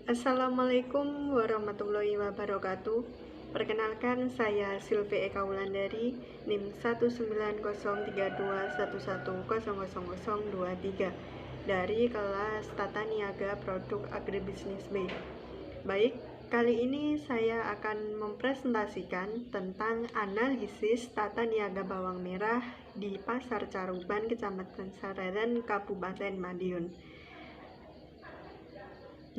Assalamualaikum warahmatullahi wabarakatuh. Perkenalkan, saya Sylvie Eka Wulandari, NIM 1903211000023 dari kelas Tata Niaga Produk Agribisnis B. Baik, kali ini saya akan mempresentasikan tentang analisis tata niaga bawang merah di Pasar Caruban, Kecamatan Saradan, Kabupaten Madiun.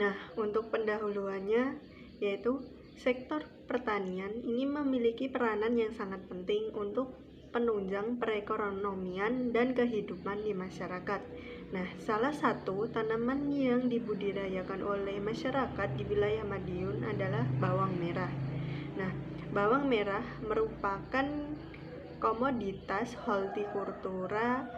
Nah, untuk pendahuluannya, yaitu sektor pertanian ini memiliki peranan yang sangat penting untuk penunjang perekonomian dan kehidupan di masyarakat. Nah, salah satu tanaman yang dibudidayakan oleh masyarakat di wilayah Madiun adalah bawang merah. Nah, bawang merah merupakan komoditas hortikultura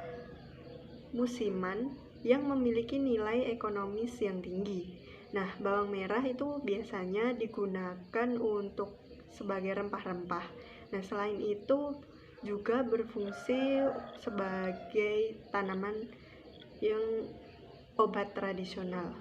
musiman yang memiliki nilai ekonomis yang tinggi. Nah, bawang merah itu biasanya digunakan untuk sebagai rempah-rempah. Nah, selain itu juga berfungsi sebagai tanaman yang obat tradisional.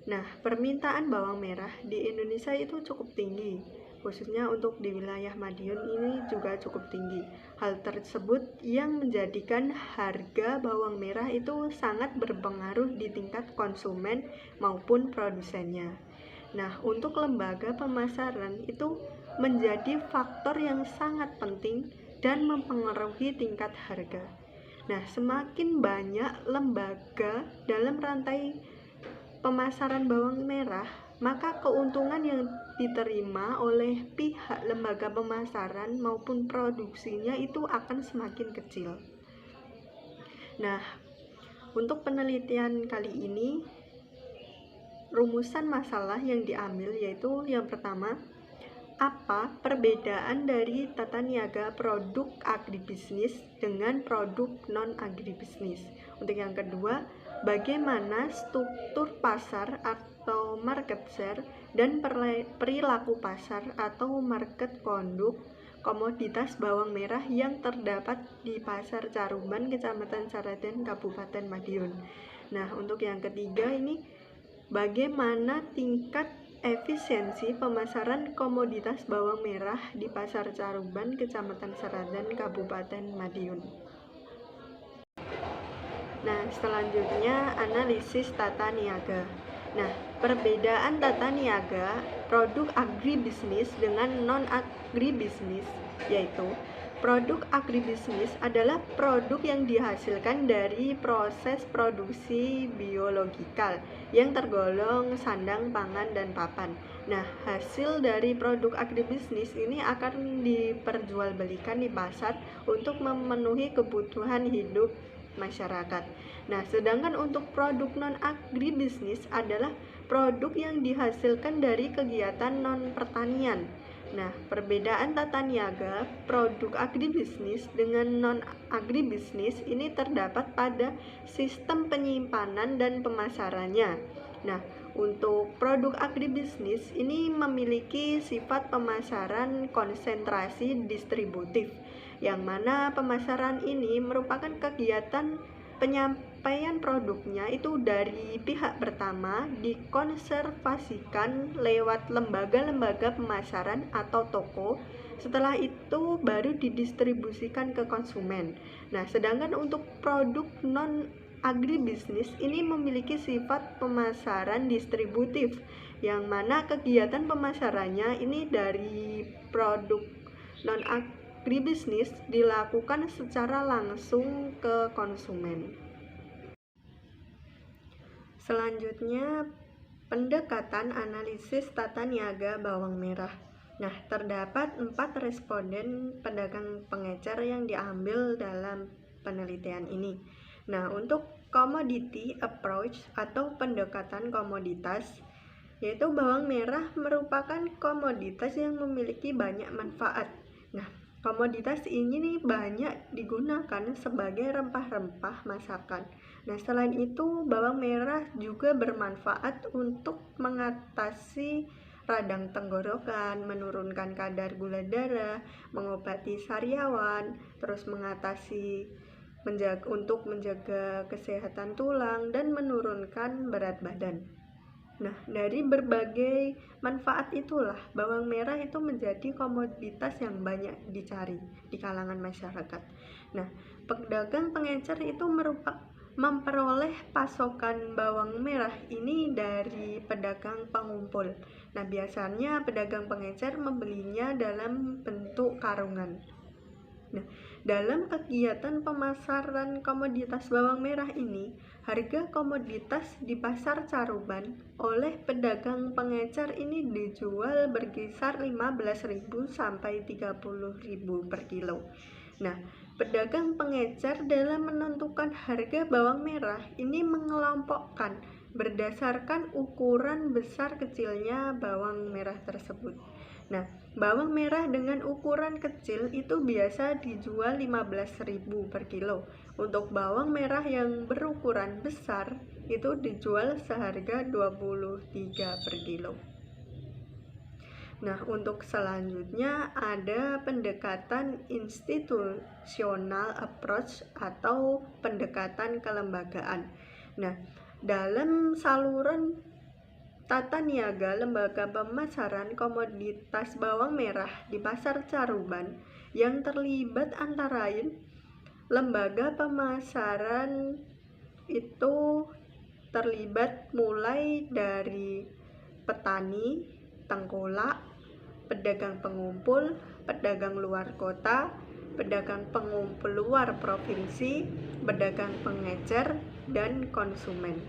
Nah, permintaan bawang merah di Indonesia itu cukup tinggi, khususnya untuk di wilayah Madiun ini juga cukup tinggi. Hal tersebut yang menjadikan harga bawang merah itu sangat berpengaruh di tingkat konsumen maupun produsennya. Nah, untuk lembaga pemasaran itu menjadi faktor yang sangat penting dan mempengaruhi tingkat harga. Nah, semakin banyak lembaga dalam rantai pemasaran bawang merah, maka keuntungan yang diterima oleh pihak lembaga pemasaran maupun produksinya itu akan semakin kecil. Nah, untuk penelitian kali ini, rumusan masalah yang diambil yaitu yang pertama, apa perbedaan dari tata niaga produk agribisnis dengan produk non-agribisnis? Untuk yang kedua, bagaimana struktur pasar atau market share dan perilaku pasar atau market conduct komoditas bawang merah yang terdapat di Pasar Caruban, Kecamatan Saradan, Kabupaten Madiun. Nah, untuk yang ketiga ini, bagaimana tingkat efisiensi pemasaran komoditas bawang merah di Pasar Caruban, Kecamatan Saradan, Kabupaten Madiun. Nah, selanjutnya analisis tata niaga. Nah, perbedaan tata niaga produk agribisnis dengan non-agribisnis yaitu produk agribisnis adalah produk yang dihasilkan dari proses produksi biologikal yang tergolong sandang, pangan, dan papan. Nah, hasil dari produk agribisnis ini akan diperjualbelikan di pasar untuk memenuhi kebutuhan hidup masyarakat. Nah, sedangkan untuk produk non-agribisnis adalah produk yang dihasilkan dari kegiatan non-pertanian. Nah, perbedaan tata niaga produk agribisnis dengan non-agribisnis ini terdapat pada sistem penyimpanan dan pemasarannya. Nah, untuk produk agribisnis ini memiliki sifat pemasaran konsentrasi distributif, yang mana pemasaran ini merupakan kegiatan penyampaian produknya itu dari pihak pertama dikonservasikan lewat lembaga-lembaga pemasaran atau toko, setelah itu baru didistribusikan ke konsumen. Nah, sedangkan untuk produk non agribisnis ini memiliki sifat pemasaran distributif, yang mana kegiatan pemasarannya ini dari produk non agribisnis dilakukan secara langsung ke konsumen. Selanjutnya, pendekatan analisis tata niaga bawang merah. Nah, terdapat 4 responden pedagang pengecer yang diambil dalam penelitian ini. Nah, untuk commodity approach atau pendekatan komoditas, yaitu bawang merah merupakan komoditas yang memiliki banyak manfaat. Nah, komoditas ini nih banyak digunakan sebagai rempah-rempah masakan. Nah, selain itu bawang merah juga bermanfaat untuk mengatasi radang tenggorokan, menurunkan kadar gula darah, mengobati sariawan, terus untuk menjaga kesehatan tulang dan menurunkan berat badan. Nah, dari berbagai manfaat itulah bawang merah itu menjadi komoditas yang banyak dicari di kalangan masyarakat. Nah, pedagang pengecer itu memperoleh pasokan bawang merah ini dari pedagang pengumpul. Nah, biasanya pedagang pengecer membelinya dalam bentuk karungan. Nah, dalam kegiatan pemasaran komoditas bawang merah ini, harga komoditas di pasar Caruban oleh pedagang pengecer ini dijual berkisar 15.000 sampai 30.000 per kilo. Nah, pedagang pengecer dalam menentukan harga bawang merah ini mengelompokkan berdasarkan ukuran besar kecilnya bawang merah tersebut. Nah, bawang merah dengan ukuran kecil itu biasa dijual 15.000 per kilo. Untuk bawang merah yang berukuran besar itu dijual seharga 23 per kilo. Nah, untuk selanjutnya ada pendekatan institutional approach atau pendekatan kelembagaan. Nah, dalam saluran tata niaga lembaga pemasaran komoditas bawang merah di pasar Caruban yang terlibat antara lain lembaga pemasaran itu terlibat mulai dari petani, tengkulak, pedagang pengumpul, pedagang luar kota, pedagang pengumpul luar provinsi, pedagang pengecer, dan konsumen.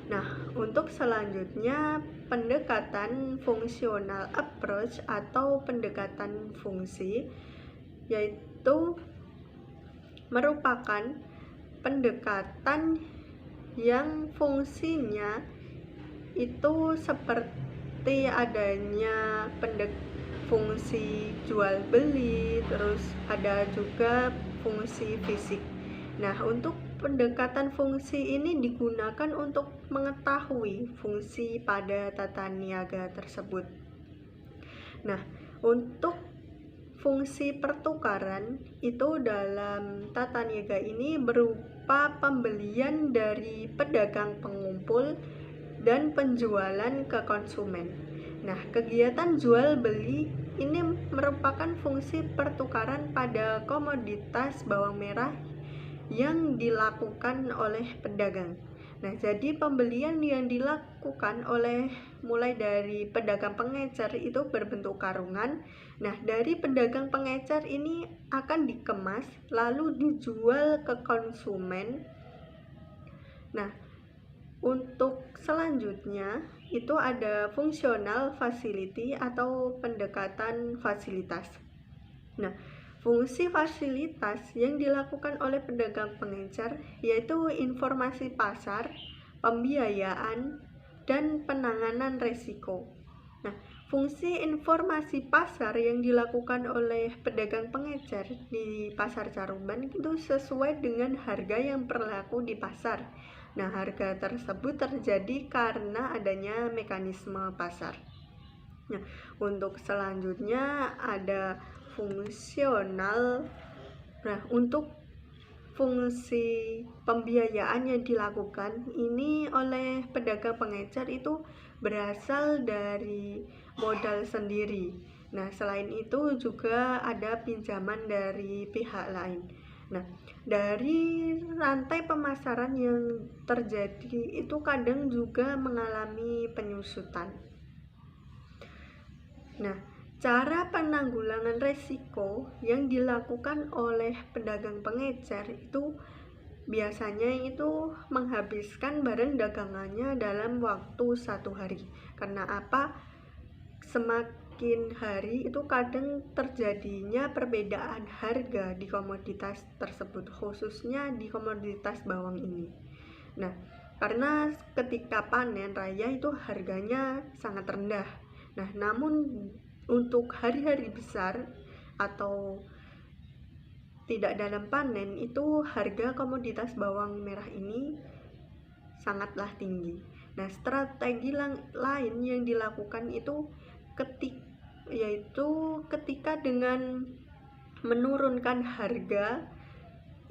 Nah, untuk selanjutnya pendekatan fungsional approach atau pendekatan fungsi, yaitu merupakan pendekatan yang fungsinya itu seperti adanya fungsi jual beli, terus ada juga fungsi fisik. Nah, untuk pendekatan fungsi ini digunakan untuk mengetahui fungsi pada tata niaga tersebut. Nah, untuk fungsi pertukaran itu dalam tata niaga ini berupa pembelian dari pedagang pengumpul dan penjualan ke konsumen. Nah, kegiatan jual beli ini merupakan fungsi pertukaran pada komoditas bawang merah yang dilakukan oleh pedagang. Nah, jadi pembelian yang dilakukan mulai dari pedagang pengecer itu berbentuk karungan. Nah, dari pedagang pengecer ini akan dikemas lalu dijual ke konsumen. Nah, untuk selanjutnya itu ada fungsional facility atau pendekatan fasilitas. Nah, fungsi fasilitas yang dilakukan oleh pedagang pengecer yaitu informasi pasar, pembiayaan, dan penanganan resiko. Nah, fungsi informasi pasar yang dilakukan oleh pedagang pengecer di pasar Caruban itu sesuai dengan harga yang berlaku di pasar. Nah, harga tersebut terjadi karena adanya mekanisme pasar. Nah, untuk selanjutnya ada fungsional. Nah, untuk fungsi pembiayaan yang dilakukan ini oleh pedagang pengecer itu berasal dari modal sendiri. Nah, selain itu juga ada pinjaman dari pihak lain. Nah, dari rantai pemasaran yang terjadi itu kadang juga mengalami penyusutan. Nah, cara penanggulangan resiko yang dilakukan oleh pedagang pengecer itu biasanya itu menghabiskan barang dagangannya dalam waktu 1 hari. Karena apa? Semakin hari itu kadang terjadinya perbedaan harga di komoditas tersebut, khususnya di komoditas bawang ini. Nah, karena ketika panen raya itu harganya sangat rendah. Nah, namun untuk hari-hari besar atau tidak dalam panen itu harga komoditas bawang merah ini sangatlah tinggi. Nah, strategi lain yang dilakukan itu ketika dengan menurunkan harga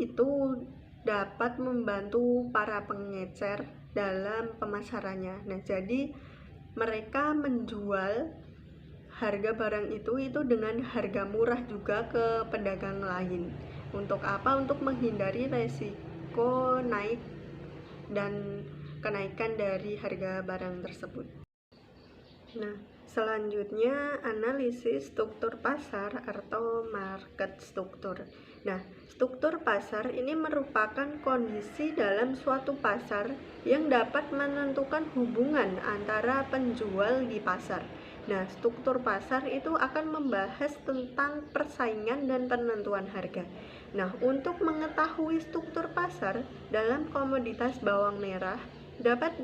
itu dapat membantu para pengecer dalam pemasarannya. Nah, jadi mereka menjual harga barang itu dengan harga murah juga ke pedagang lain. Untuk apa? Untuk menghindari resiko naik dan kenaikan dari harga barang tersebut. Nah, selanjutnya analisis struktur pasar atau market struktur. Nah, struktur pasar ini merupakan kondisi dalam suatu pasar yang dapat menentukan hubungan antara penjual di pasar. Nah, struktur pasar itu akan membahas tentang persaingan dan penentuan harga. Nah, untuk mengetahui struktur pasar dalam komoditas bawang merah dapat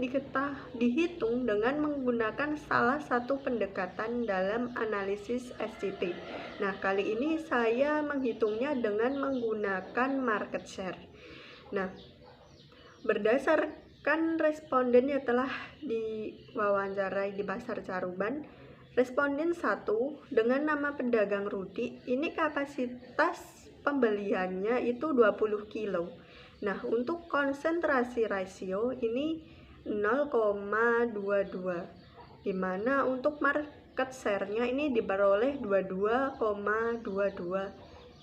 dihitung dengan menggunakan salah satu pendekatan dalam analisis SCT. Nah, kali ini saya menghitungnya dengan menggunakan market share. Nah, berdasarkan responden yang telah diwawancarai di Pasar Caruban, responden 1 dengan nama pedagang Rudi, ini kapasitas pembeliannya itu 20 kilo. Nah, untuk konsentrasi rasio ini 0,22, dimana untuk market share-nya ini diperoleh 22,22.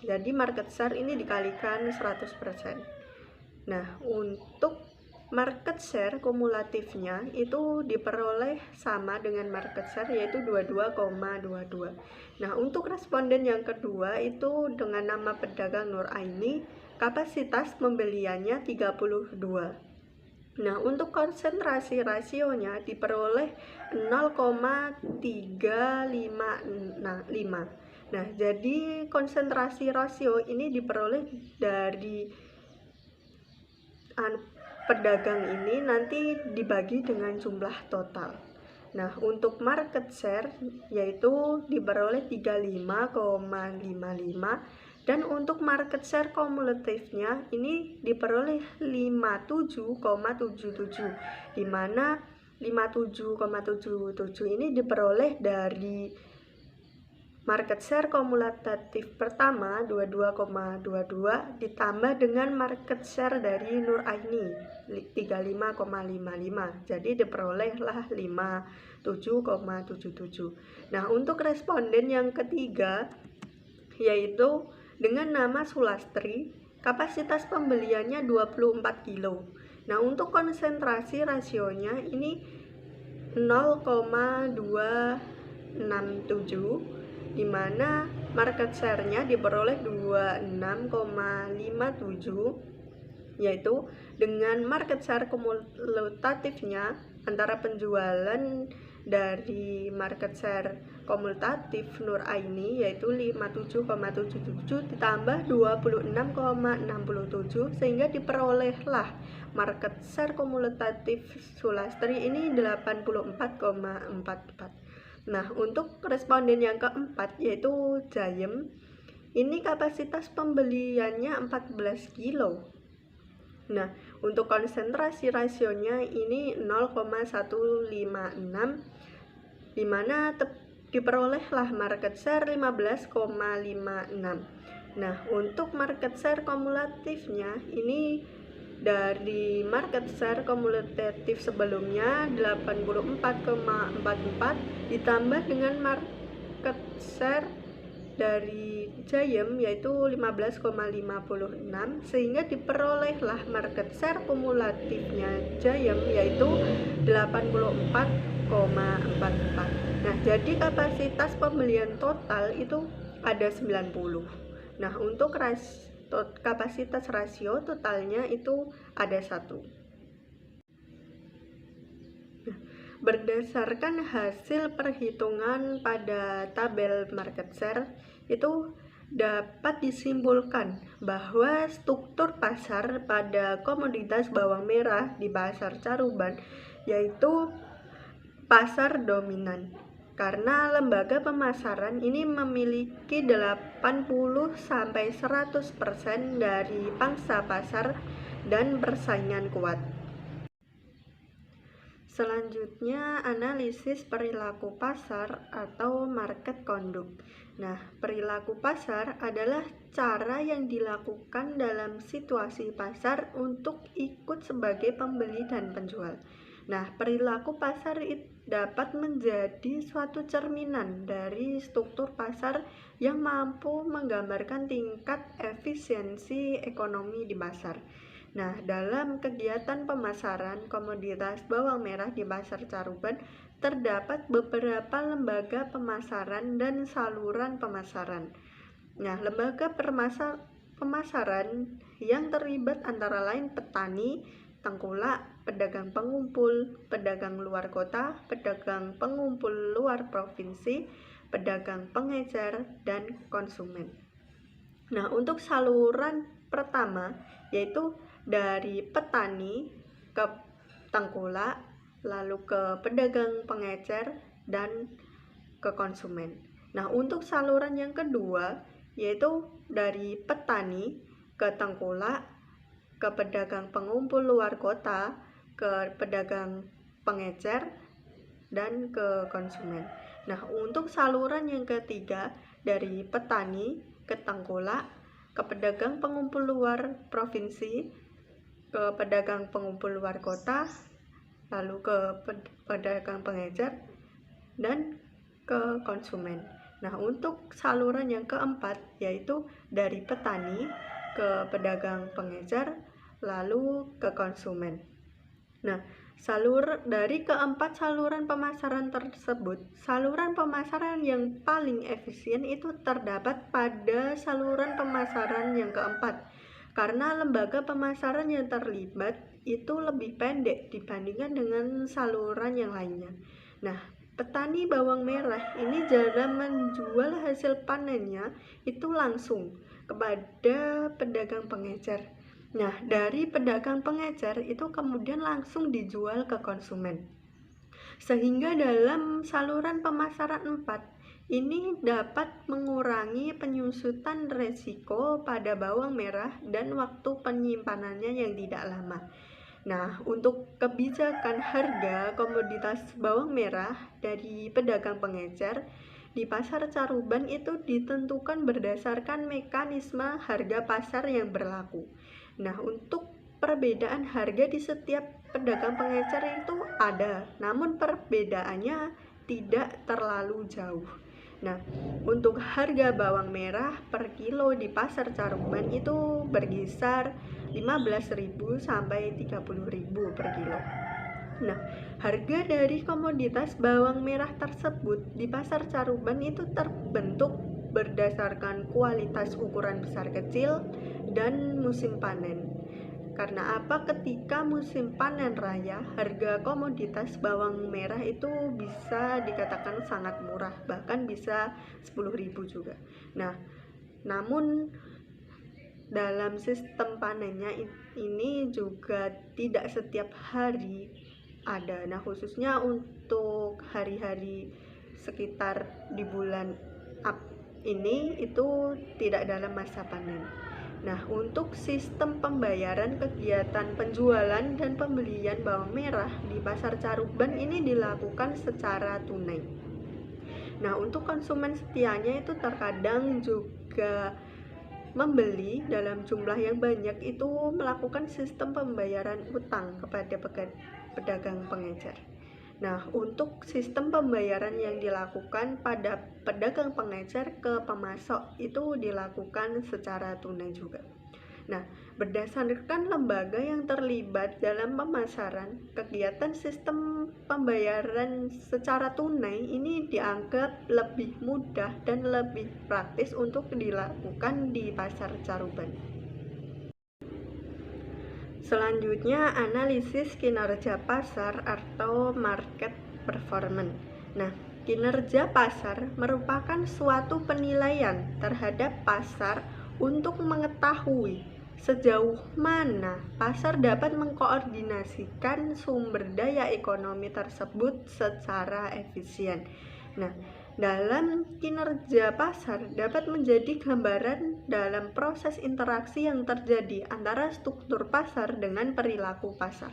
Jadi market share ini dikalikan 100%. Nah, untuk market share kumulatifnya itu diperoleh sama dengan market share, yaitu 22,22. Nah, untuk responden yang kedua itu dengan nama pedagang Nur Aini, kapasitas pembeliannya 32. Nah, untuk konsentrasi rasionya diperoleh 0,355. Nah, jadi konsentrasi rasio ini diperoleh dari pedagang ini nanti dibagi dengan jumlah total. Nah, untuk market share yaitu diperoleh 35,55, dan untuk market share kumulatifnya ini diperoleh 57,77, di mana 57,77 ini diperoleh dari market share kumulatif pertama 22,22 ditambah dengan market share dari Nur Aini 35,55, jadi diperolehlah 57,77. Nah, untuk responden yang ketiga yaitu dengan nama Sulastri, kapasitas pembeliannya 24 kilo. Nah, untuk konsentrasi rasionya ini 0,267, di mana market share-nya diperoleh 26,57, yaitu dengan market share kumulatifnya antara penjualan dari market share kumulatif Nur Aini yaitu 57,77 ditambah 26,67, sehingga diperolehlah market share kumulatif Sulastri ini 84,44. Nah, untuk responden yang keempat yaitu Jayem, ini kapasitas pembeliannya 14 kilo. Nah, untuk konsentrasi rasionya ini 0,156, di mana diperolehlah market share 15,56. Nah, untuk market share kumulatifnya ini dari market share kumulatif sebelumnya 84,44 ditambah dengan market share dari Jayem yaitu 15,56, sehingga diperolehlah market share kumulatifnya Jayem yaitu 84,44. Nah, jadi kapasitas pembelian total itu ada 90. Nah, untuk kapasitas rasio totalnya itu ada 1. Nah, berdasarkan hasil perhitungan pada tabel market share itu dapat disimpulkan bahwa struktur pasar pada komoditas bawang merah di Pasar Caruban yaitu pasar dominan, karena lembaga pemasaran ini memiliki 80-100% dari pangsa pasar dan persaingan kuat. Selanjutnya, analisis perilaku pasar atau market conduct. Nah, perilaku pasar adalah cara yang dilakukan dalam situasi pasar untuk ikut sebagai pembeli dan penjual. Nah, perilaku pasar dapat menjadi suatu cerminan dari struktur pasar yang mampu menggambarkan tingkat efisiensi ekonomi di pasar. Nah, dalam kegiatan pemasaran komoditas bawang merah di Pasar Caruban, terdapat beberapa lembaga pemasaran dan saluran pemasaran. Nah, lembaga pemasaran yang terlibat antara lain petani, tengkulak, pedagang pengumpul, pedagang luar kota, pedagang pengumpul luar provinsi, pedagang pengecer, dan konsumen. Nah, untuk saluran pertama yaitu dari petani ke tengkulak, lalu ke pedagang pengecer, dan ke konsumen. Nah, untuk saluran yang kedua yaitu dari petani ke tengkulak, ke pedagang pengumpul luar kota, ke pedagang pengecer, dan ke konsumen. Nah, untuk saluran yang ketiga dari petani ke tengkulak, ke pedagang pengumpul luar provinsi, ke pedagang pengumpul luar kota, lalu ke pedagang pengecer, dan ke konsumen. Nah, untuk saluran yang keempat yaitu dari petani ke pedagang pengecer, lalu ke konsumen. Nah, dari keempat saluran pemasaran tersebut, saluran pemasaran yang paling efisien itu terdapat pada saluran pemasaran yang keempat, karena lembaga pemasaran yang terlibat itu lebih pendek dibandingkan dengan saluran yang lainnya. Nah, petani bawang merah ini dalam menjual hasil panennya itu langsung kepada pedagang pengecer. Nah, dari pedagang pengecer itu kemudian langsung dijual ke konsumen. Sehingga dalam saluran pemasaran 4 ini dapat mengurangi penyusutan resiko pada bawang merah dan waktu penyimpanannya yang tidak lama. Nah, untuk kebijakan harga komoditas bawang merah dari pedagang pengecer di Pasar Caruban itu ditentukan berdasarkan mekanisme harga pasar yang berlaku. Nah, untuk perbedaan harga di setiap pedagang pengecer itu ada, namun perbedaannya tidak terlalu jauh. Nah, untuk harga bawang merah per kilo di Pasar Caruban itu berkisar 15.000 sampai 30.000 per kilo. Nah, harga dari komoditas bawang merah tersebut di Pasar Caruban itu terbentuk berdasarkan kualitas ukuran besar kecil dan musim panen. Karena apa? Ketika musim panen raya, harga komoditas bawang merah itu bisa dikatakan sangat murah, bahkan bisa 10.000 juga. Nah, namun dalam sistem panennya ini juga tidak setiap hari ada. Nah, khususnya untuk hari-hari sekitar di bulan ini itu tidak dalam masa panen. Nah, untuk sistem pembayaran kegiatan penjualan dan pembelian bawang merah di Pasar Caruban ini dilakukan secara tunai. Nah, untuk konsumen setianya itu terkadang juga membeli dalam jumlah yang banyak itu melakukan sistem pembayaran utang kepada pedagang pengecer. Nah, untuk sistem pembayaran yang dilakukan pada pedagang pengecer ke pemasok itu dilakukan secara tunai juga. Nah, berdasarkan lembaga yang terlibat dalam pemasaran, kegiatan sistem pembayaran secara tunai ini dianggap lebih mudah dan lebih praktis untuk dilakukan di Pasar Caruban. Selanjutnya, analisis kinerja pasar atau market performance. Nah, kinerja pasar merupakan suatu penilaian terhadap pasar untuk mengetahui sejauh mana pasar dapat mengkoordinasikan sumber daya ekonomi tersebut secara efisien. Nah, dalam kinerja pasar dapat menjadi gambaran dalam proses interaksi yang terjadi antara struktur pasar dengan perilaku pasar.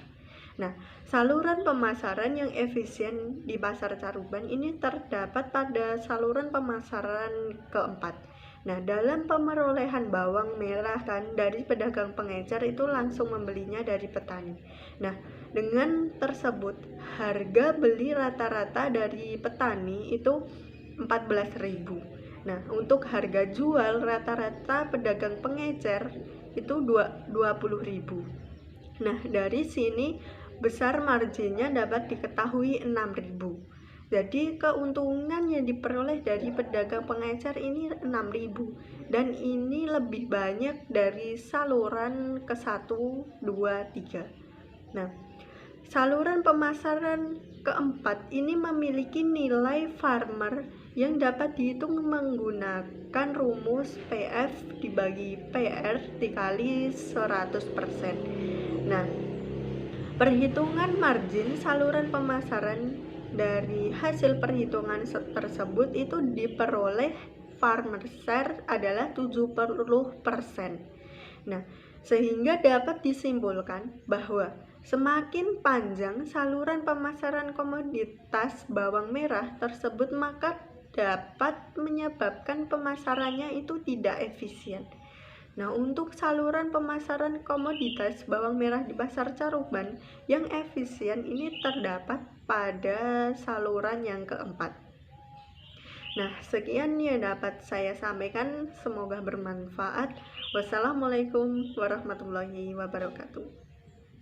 Nah, saluran pemasaran yang efisien di Pasar Caruban ini terdapat pada saluran pemasaran keempat. Nah, dalam pemerolehan bawang merah kan dari pedagang pengecer itu langsung membelinya dari petani. Nah, dengan tersebut harga beli rata-rata dari petani itu 14.000. Nah, untuk harga jual rata-rata pedagang pengecer itu 20.000. Nah, dari sini besar marginnya dapat diketahui 6.000. Jadi keuntungan yang diperoleh dari pedagang pengecer ini 6.000 dan ini lebih banyak dari saluran ke-1, 2, 3. Nah, saluran pemasaran keempat ini memiliki nilai farmer yang dapat dihitung menggunakan rumus PF dibagi PR dikali 100%. Nah, perhitungan margin saluran pemasaran dari hasil perhitungan tersebut itu diperoleh farmer share adalah 70%. Nah, sehingga dapat disimpulkan bahwa semakin panjang saluran pemasaran komoditas bawang merah tersebut, maka dapat menyebabkan pemasarannya itu tidak efisien. Nah, untuk saluran pemasaran komoditas bawang merah di Pasar Caruban yang efisien ini terdapat pada saluran yang keempat. Nah, sekian yang dapat saya sampaikan, semoga bermanfaat. Wassalamualaikum warahmatullahi wabarakatuh.